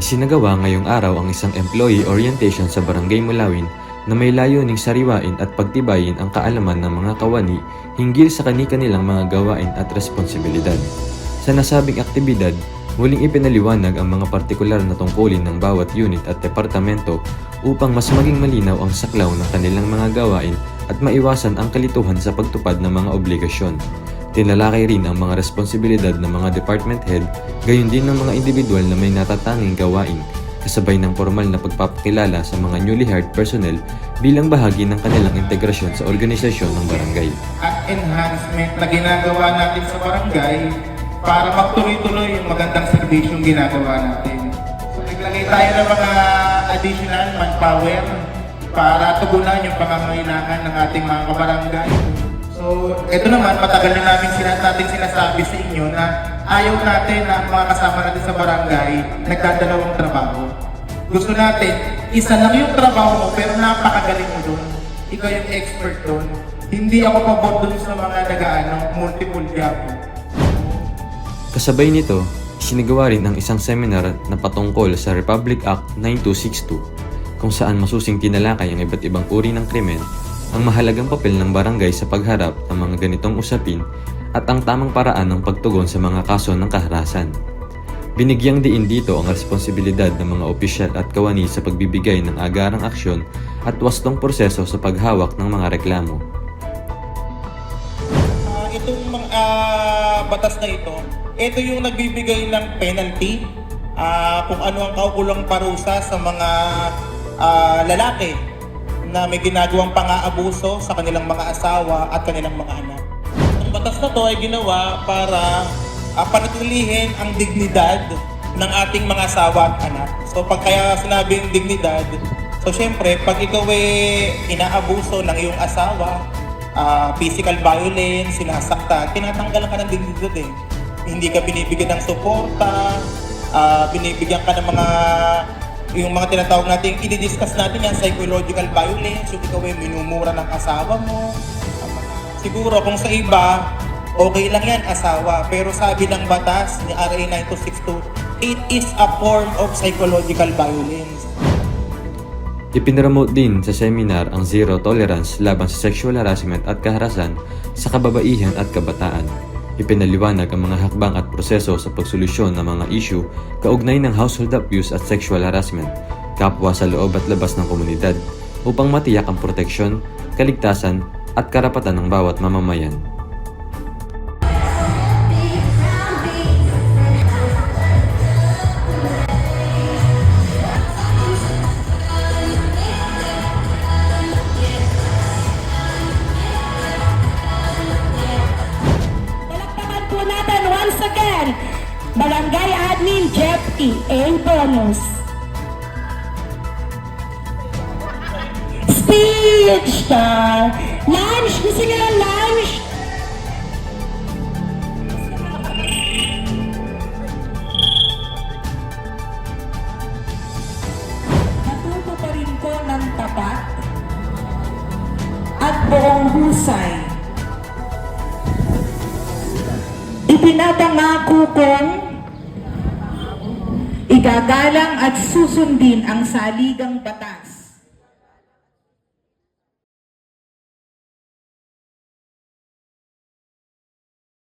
Isinagawa ngayong araw ang isang employee orientation sa Barangay Mulawin na may layuning sariwain at pagtibayin ang kaalaman ng mga kawani hinggil sa kani-kanilang mga gawain at responsibilidad. Sa nasabing aktibidad, muling ipinaliwanag ang mga partikular na tungkulin ng bawat unit at departamento upang mas maging malinaw ang saklaw ng kanilang mga gawain at maiwasan ang kalituhan sa pagtupad ng mga obligasyon. Tinalakay rin ang mga responsibilidad ng mga department head, gayon din ng mga individual na may natatanging gawain, kasabay ng formal na pagpapakilala sa mga newly hired personnel bilang bahagi ng kanilang integrasyon sa organisasyon ng barangay. At enhancement na ginagawa natin sa barangay para magtuloy-tuloy yung magandang serbisyong ginagawa natin. So naglagay tayo ng mga additional manpower para tugunan yung pangangailangan ng ating mga kabarangay. So, ito naman, matagal na natin sinasabi sa inyo na ayaw natin na ang mga kasama natin sa barangay nagdadalawang trabaho. Gusto natin, isa lang yung trabaho mo pero napakagaling mo doon. Ikaw yung expert doon. Hindi ako pabor doon sa mga multiple job. Kasabay nito, isinagawa rin ang isang seminar na patungkol sa Republic Act 9262 kung saan masusing tinalakay ang iba't ibang uri ng krimen, ang mahalagang papel ng barangay sa pagharap ng mga ganitong usapin at ang tamang paraan ng pagtugon sa mga kaso ng kaharasan. Binigyang diin dito ang responsibilidad ng mga opisyal at kawani sa pagbibigay ng agarang aksyon at wastong proseso sa paghawak ng mga reklamo. Itong mga batas na ito yung nagbibigay ng penalty kung ano ang kaukulang parusa sa mga lalaki na may ginagawang pang-aabuso sa kanilang mga asawa at kanilang mga anak. Ang batas na to ay ginawa para panatilihin ang dignidad ng ating mga asawa at anak. So pag kaya sinabing dignidad, so syempre pag ikaw ay inaabuso ng iyong asawa, physical violence, sinasaktan, tinatanggalan ka ng dignidad eh. Hindi ka binibigyan ng suporta, binibigyan ka ng yung mga tinatawag natin, i-discuss natin yan, psychological violence, yung ikaw ay minumura ng asawa mo. Siguro kung sa iba, okay lang yan, asawa. Pero sabi ng batas ni RA 9262, it is a form of psychological violence. Ipinromote din sa seminar ang zero tolerance laban sa sexual harassment at kaharasan sa kababaihan at kabataan. Ipinaliwanag ang mga hakbang at proseso sa pagsolusyon ng mga issue kaugnay ng household abuse at sexual harassment, kapwa sa loob at labas ng komunidad, upang matiyak ang proteksyon, kaligtasan at karapatan ng bawat mamamayan. Barangay Admin Jeff T. A. Bonus. Speech star. Lunch! Gusto niyo ng lunch? Natuto pa rin ko ng tapat at buong husay. Ipinapangako kong igagalang at susundin ang saligang batas.